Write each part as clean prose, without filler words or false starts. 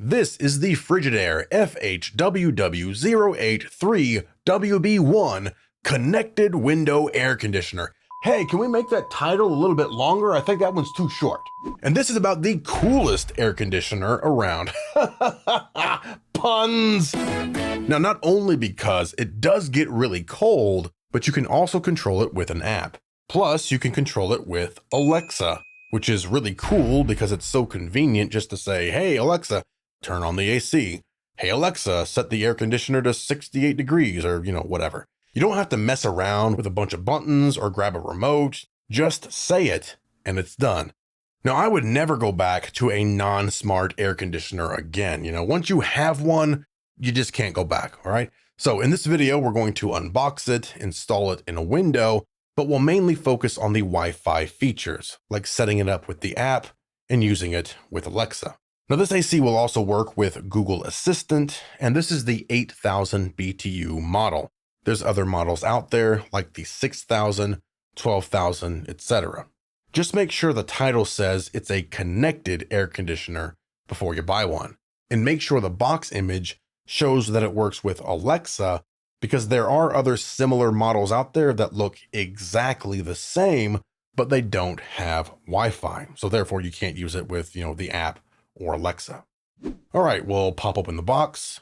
This is the Frigidaire FHWW083WB1 Connected Window Air Conditioner. Hey, can we make that title a little bit longer? I think that one's too short. And this is about the coolest air conditioner around. Puns! Now, not only because it does get really cold, but you can also control it with an app. Plus, you can control it with Alexa, which is really cool because it's so convenient just to say, hey, Alexa, turn on the AC. Hey, Alexa, set the air conditioner to 68 degrees or, whatever. You don't have to mess around with a bunch of buttons or grab a remote. Just say it and it's done. Now, I would never go back to a non-smart air conditioner again. Once you have one, you just can't go back, all right? So in this video, we're going to unbox it, install it in a window, but we'll mainly focus on the Wi-Fi features, like setting it up with the app and using it with Alexa. Now, this AC will also work with Google Assistant, and this is the 8,000 BTU model. There's other models out there like the 6,000, 12,000, etc. Just make sure the title says it's a connected air conditioner before you buy one. And make sure the box image shows that it works with Alexa, because there are other similar models out there that look exactly the same, but they don't have Wi-Fi. So therefore you can't use it with, the app or Alexa. All right, we'll pop open the box.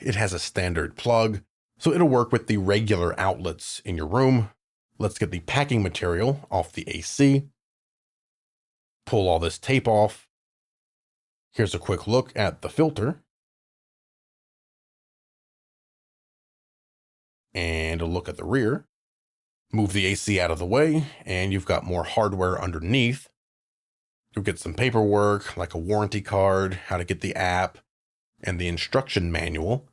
It has a standard plug, so it'll work with the regular outlets in your room. Let's get the packing material off the AC. Pull all this tape off. Here's a quick look at the filter. And a look at the rear. Move the AC out of the way, and you've got more hardware underneath. You'll get some paperwork, like a warranty card, how to get the app, and the instruction manual.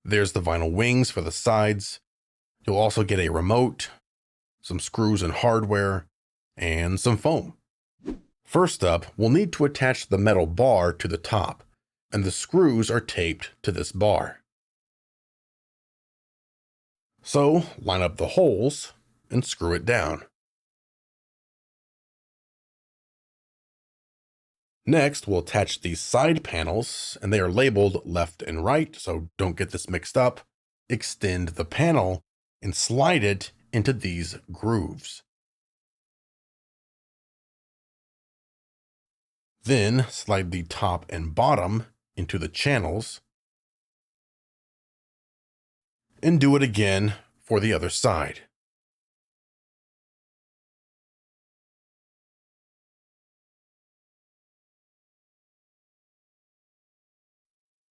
There's the vinyl wings for the sides. You'll also get a remote, some screws and hardware, and some foam. First up, we'll need to attach the metal bar to the top, and the screws are taped to this bar. So, line up the holes and screw it down. Next, we'll attach these side panels, and they are labeled left and right, so don't get this mixed up. Extend the panel and slide it into these grooves. Then slide the top and bottom into the channels, and do it again for the other side.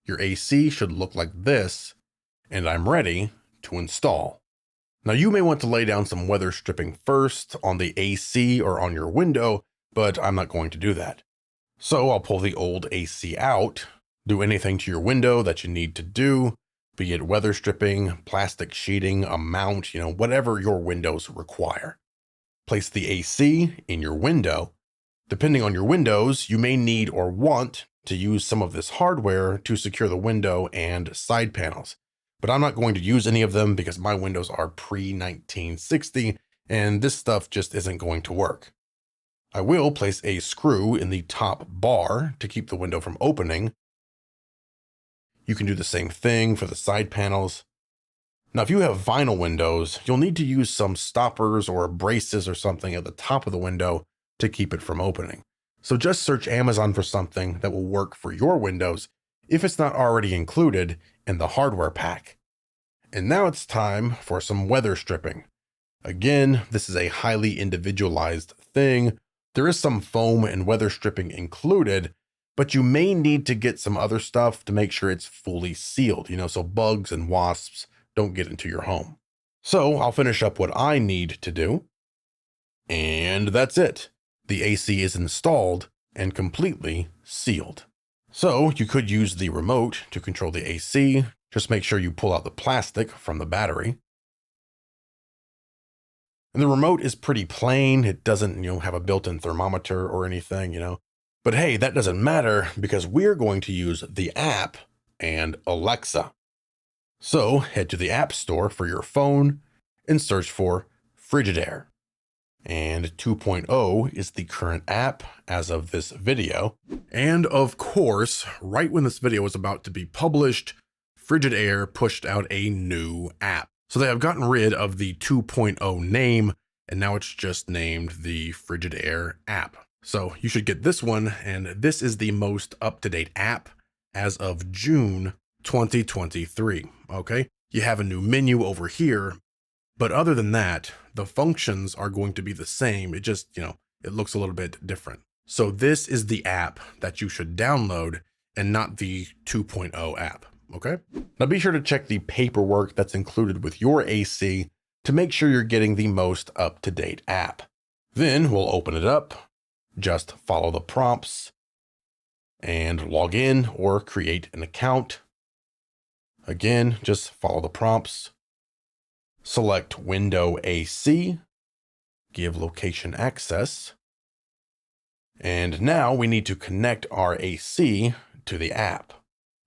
Your AC should look like this, and I'm ready to install. Now, you may want to lay down some weather stripping first on the AC or on your window, but I'm not going to do that. So I'll pull the old AC out, do anything to your window that you need to do, be it weather stripping, plastic sheeting, a mount, whatever your windows require. Place the AC in your window. Depending on your windows, you may need or want to use some of this hardware to secure the window and side panels. But I'm not going to use any of them because my windows are pre-1960 and this stuff just isn't going to work. I will place a screw in the top bar to keep the window from opening. You can do the same thing for the side panels. Now, if you have vinyl windows, you'll need to use some stoppers or braces or something at the top of the window to keep it from opening. So just search Amazon for something that will work for your windows if it's not already included in the hardware pack. And now it's time for some weather stripping. Again, this is a highly individualized thing. There is some foam and weather stripping included, but you may need to get some other stuff to make sure it's fully sealed, so bugs and wasps don't get into your home. So I'll finish up what I need to do. And that's it. The AC is installed and completely sealed. So you could use the remote to control the AC. Just make sure you pull out the plastic from the battery. And the remote is pretty plain. It doesn't, have a built-in thermometer or anything, But hey, that doesn't matter because we're going to use the app and Alexa. So head to the App Store for your phone and search for Frigidaire. And 2.0 is the current app as of this video. And of course, right when this video was about to be published, Frigidaire pushed out a new app. So they have gotten rid of the 2.0 name, and now it's just named the Frigidaire app. So you should get this one, and this is the most up-to-date app as of June 2023, okay? You have a new menu over here, but other than that, the functions are going to be the same. It just, it looks a little bit different. So this is the app that you should download and not the 2.0 app, okay? Now be sure to check the paperwork that's included with your AC to make sure you're getting the most up-to-date app. Then we'll open it up, just follow the prompts, and log in or create an account. Again, just follow the prompts. Select Window AC, give location access, and now we need to connect our AC to the app.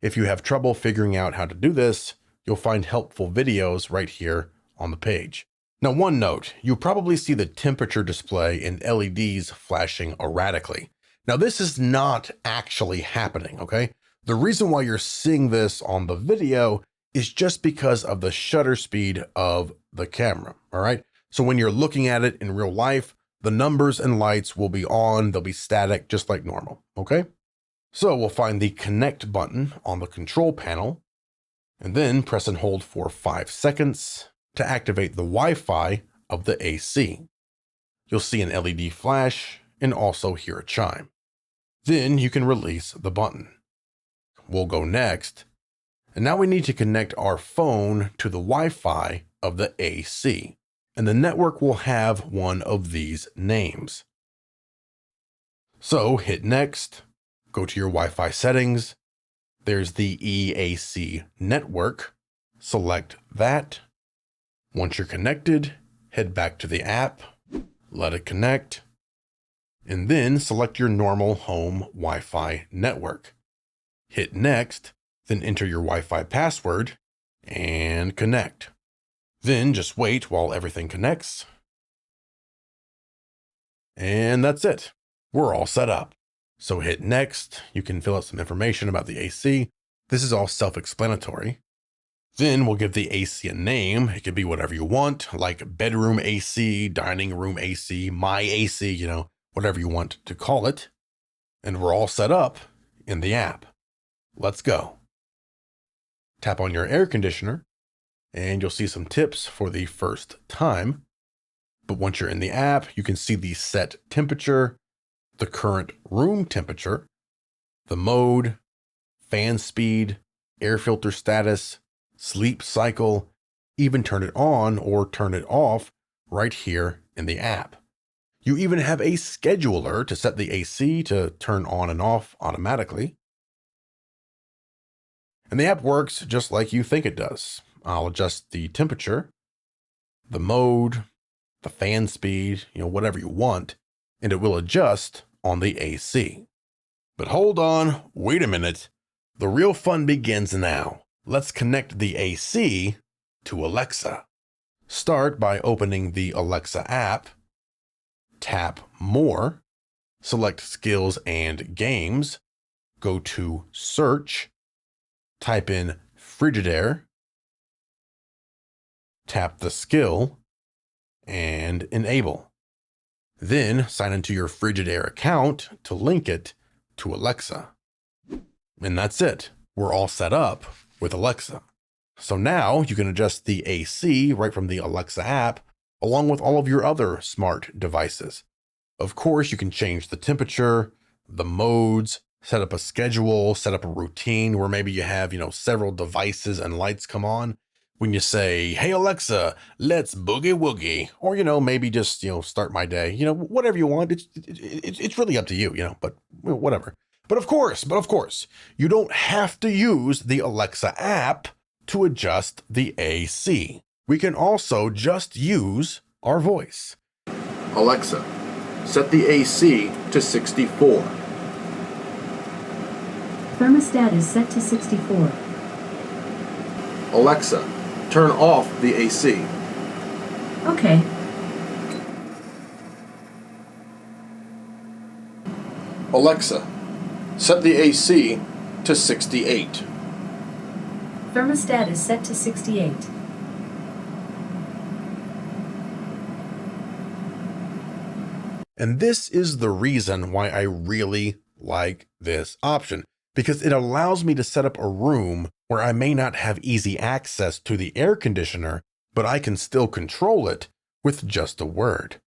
If you have trouble figuring out how to do this, you'll find helpful videos right here on the page. Now, one note, you'll probably see the temperature display and LEDs flashing erratically. Now, this is not actually happening, okay? The reason why you're seeing this on the video is just because of the shutter speed of the camera, all right? So when you're looking at it in real life, the numbers and lights will be on, they'll be static just like normal, okay? So we'll find the connect button on the control panel and then press and hold for 5 seconds to activate the Wi-Fi of the AC. You'll see an LED flash and also hear a chime. Then you can release the button. We'll go next. And now we need to connect our phone to the Wi-Fi of the AC, and the network will have one of these names. So hit next, go to your Wi-Fi settings. There's the EAC network. Select that. Once you're connected, head back to the app, let it connect, and then select your normal home Wi-Fi network. Hit next. Then enter your Wi-Fi password and connect. Then just wait while everything connects. And that's it. We're all set up. So hit next. You can fill out some information about the AC. This is all self-explanatory. Then we'll give the AC a name. It could be whatever you want, like bedroom AC, dining room AC, my AC, whatever you want to call it. And we're all set up in the app. Let's go. Tap on your air conditioner, and you'll see some tips for the first time. But once you're in the app, you can see the set temperature, the current room temperature, the mode, fan speed, air filter status, sleep cycle, even turn it on or turn it off right here in the app. You even have a scheduler to set the AC to turn on and off automatically. And the app works just like you think it does. I'll adjust the temperature, the mode, the fan speed, whatever you want, and it will adjust on the AC. But hold on, wait a minute. The real fun begins now. Let's connect the AC to Alexa. Start by opening the Alexa app, tap More, select Skills and Games, go to Search, type in Frigidaire, tap the skill, and enable. Then sign into your Frigidaire account to link it to Alexa. And that's it. We're all set up with Alexa. So now you can adjust the AC right from the Alexa app, along with all of your other smart devices. Of course, you can change the temperature, the modes, set up a schedule, set up a routine where maybe you have, several devices and lights come on. When you say, hey, Alexa, let's boogie woogie, or, maybe just, start my day, whatever you want. It's really up to you, but whatever. But of course, you don't have to use the Alexa app to adjust the AC. We can also just use our voice. Alexa, set the AC to 64. Thermostat is set to 64. Alexa, turn off the AC. Okay. Alexa, set the AC to 68. Thermostat is set to 68. And this is the reason why I really like this option, because it allows me to set up a room where I may not have easy access to the air conditioner, but I can still control it with just a word.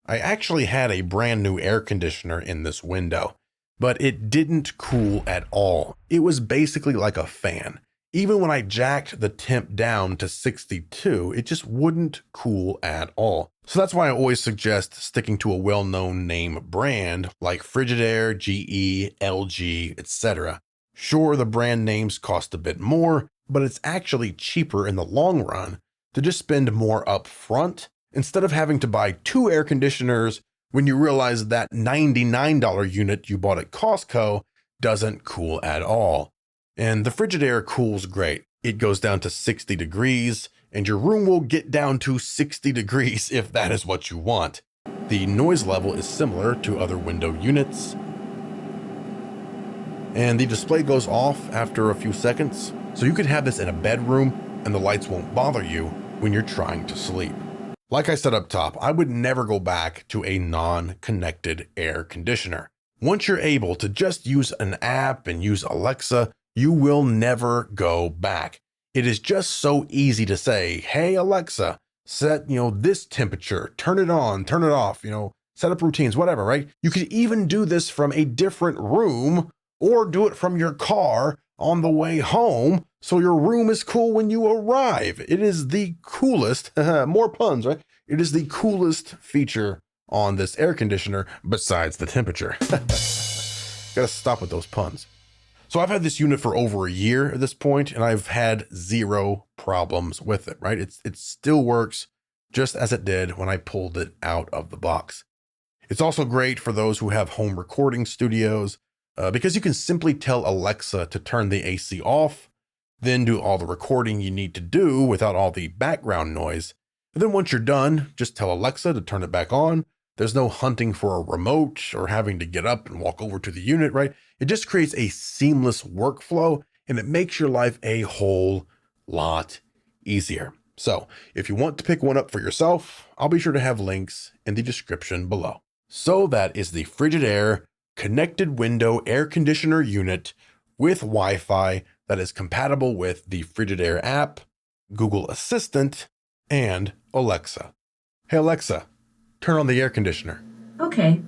I actually had a brand new air conditioner in this window, but it didn't cool at all. It was basically like a fan. Even when I jacked the temp down to 62, it just wouldn't cool at all. So that's why I always suggest sticking to a well-known name brand like Frigidaire, GE, LG, etc. Sure, the brand names cost a bit more, but it's actually cheaper in the long run to just spend more up front instead of having to buy 2 air conditioners when you realize that $99 unit you bought at Costco doesn't cool at all. And the Frigidaire cools great. It goes down to 60 degrees, and your room will get down to 60 degrees if that is what you want. The noise level is similar to other window units, and the display goes off after a few seconds, so you could have this in a bedroom and the lights won't bother you when you're trying to sleep. Like I said up top, I would never go back to a non-connected air conditioner. Once you're able to just use an app and use Alexa, you will never go back. It is just so easy to say, hey Alexa, set, this temperature, turn it on, turn it off, set up routines, whatever, right? You could even do this from a different room or do it from your car on the way home so your room is cool when you arrive. It is the coolest, more puns, right? It is the coolest feature on this air conditioner besides the temperature. Gotta stop with those puns. So I've had this unit for over a year at this point, and I've had 0 problems with it, right? It still works just as it did when I pulled it out of the box. It's also great for those who have home recording studios because you can simply tell Alexa to turn the AC off, then do all the recording you need to do without all the background noise. And then once you're done, just tell Alexa to turn it back on. There's no hunting for a remote or having to get up and walk over to the unit, right? It just creates a seamless workflow and it makes your life a whole lot easier. So if you want to pick one up for yourself, I'll be sure to have links in the description below. So that is the Frigidaire connected window air conditioner unit with Wi-Fi that is compatible with the Frigidaire app, Google Assistant, and Alexa. Hey Alexa, turn on the air conditioner. Okay.